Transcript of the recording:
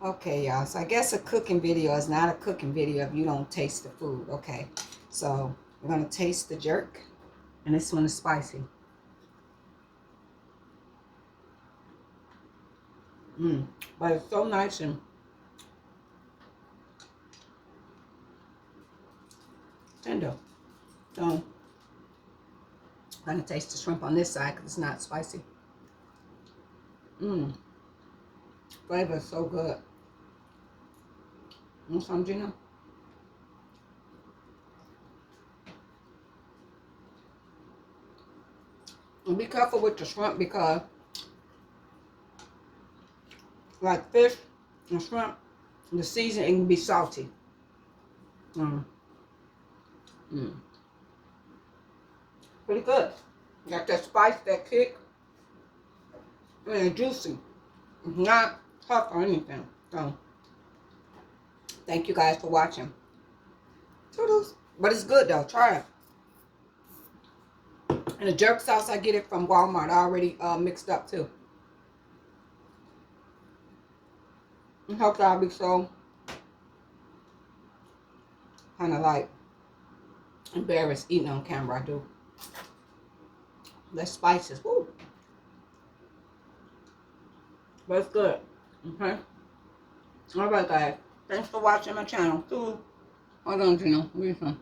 Okay, y'all. So I guess a cooking video is not a cooking video if you don't taste the food. Okay. So we're going to taste the jerk. And this one is spicy. But it's so nice and tender. So I'm going to taste the shrimp on this side because it's not spicy. Flavor is so good. Want some, Gina? And be careful with the shrimp because, like fish and shrimp, the seasoning can be salty. Pretty good. Got that spice, that kick, and it's juicy. It's not tough or anything. So, thank you guys for watching. Toodles. But it's good though. Try it. And the jerk sauce, I get it from Walmart. I already mixed up too. It helps y'all be so kind of like embarrassed eating on camera. I do. Less spices. Woo. But it's good. Okay. Alright guys. Thanks for watching my channel. Hold on, Gina. Where's some?